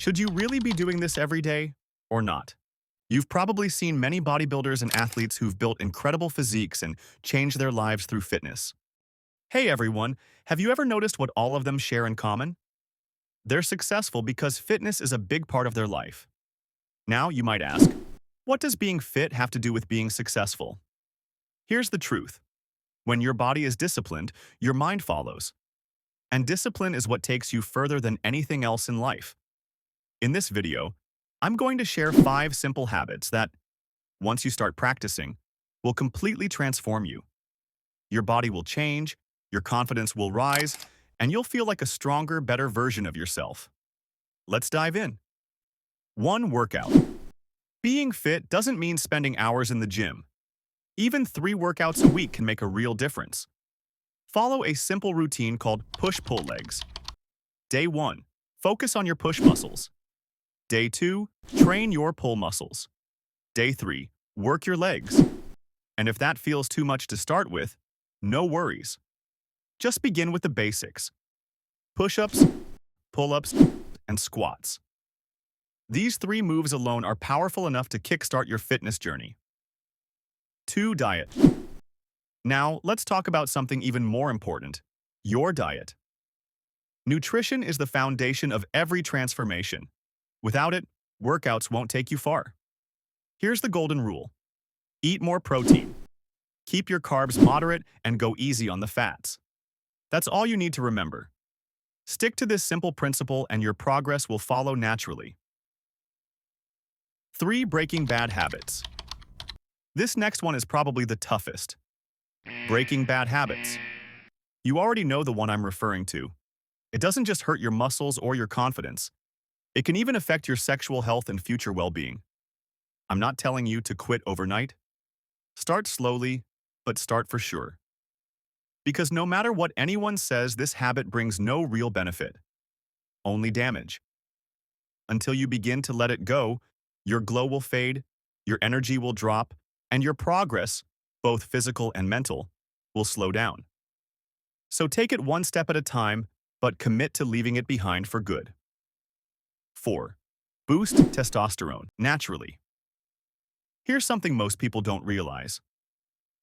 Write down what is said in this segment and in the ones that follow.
Should you really be doing this every day or not? You've probably seen many bodybuilders and athletes who've built incredible physiques and changed their lives through fitness. Hey everyone, have you ever noticed what all of them share in common? They're successful because fitness is a big part of their life. Now you might ask, what does being fit have to do with being successful? Here's the truth. When your body is disciplined, your mind follows. And discipline is what takes you further than anything else in life. In this video, I'm going to share 5 simple habits that, once you start practicing, will completely transform you. Your body will change, your confidence will rise, and you'll feel like a stronger, better version of yourself. Let's dive in. 1. Workout. Being fit doesn't mean spending hours in the gym. Even 3 workouts a week can make a real difference. Follow a simple routine called push-pull legs. Day 1. Focus on your push muscles. Day 2. Train your pull muscles. Day 3. Work your legs. And if that feels too much to start with, no worries. Just begin with the basics. Push-ups, pull-ups, and squats. These 3 moves alone are powerful enough to kickstart your fitness journey. 2. Diet. Now, let's talk about something even more important, your diet. Nutrition is the foundation of every transformation. Without it, workouts won't take you far. Here's the golden rule. Eat more protein. Keep your carbs moderate and go easy on the fats. That's all you need to remember. Stick to this simple principle and your progress will follow naturally. 3. Breaking bad habits. This next one is probably the toughest. Breaking bad habits. You already know the one I'm referring to. It doesn't just hurt your muscles or your confidence. It can even affect your sexual health and future well-being. I'm not telling you to quit overnight. Start slowly, but start for sure. Because no matter what anyone says, this habit brings no real benefit, only damage. Until you begin to let it go, your glow will fade, your energy will drop, and your progress, both physical and mental, will slow down. So take it one step at a time, but commit to leaving it behind for good. 4. Boost testosterone naturally. Here's something most people don't realize.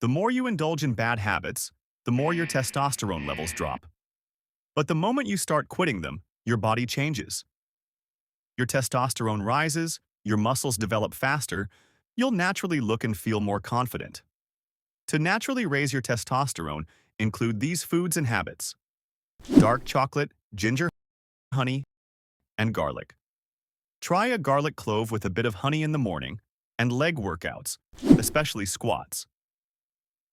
The more you indulge in bad habits, the more your testosterone levels drop. But the moment you start quitting them, your body changes. Your testosterone rises, your muscles develop faster, you'll naturally look and feel more confident. To naturally raise your testosterone, include these foods and habits: dark chocolate, ginger, honey, and garlic. Try a garlic clove with a bit of honey in the morning, and leg workouts, especially squats.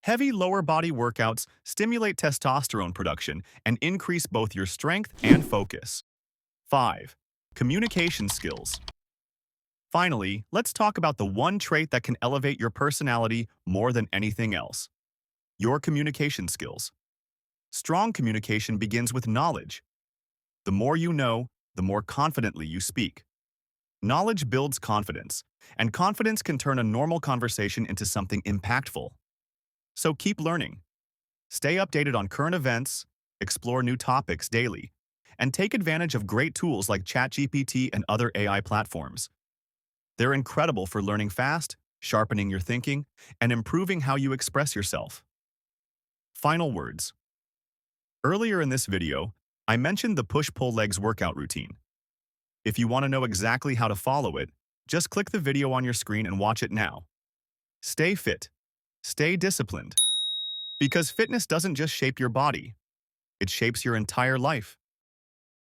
Heavy lower body workouts stimulate testosterone production and increase both your strength and focus. 5. Communication skills. Finally, let's talk about the one trait that can elevate your personality more than anything else: your communication skills. Strong communication begins with knowledge. The more you know, the more confidently you speak. Knowledge builds confidence, and confidence can turn a normal conversation into something impactful. So keep learning. Stay updated on current events, explore new topics daily, and take advantage of great tools like ChatGPT and other AI platforms. They're incredible for learning fast, sharpening your thinking, and improving how you express yourself. Final words. Earlier in this video, I mentioned the push-pull legs workout routine. If you want to know exactly how to follow it, just click the video on your screen and watch it now. Stay fit. Stay disciplined. Because fitness doesn't just shape your body, it shapes your entire life.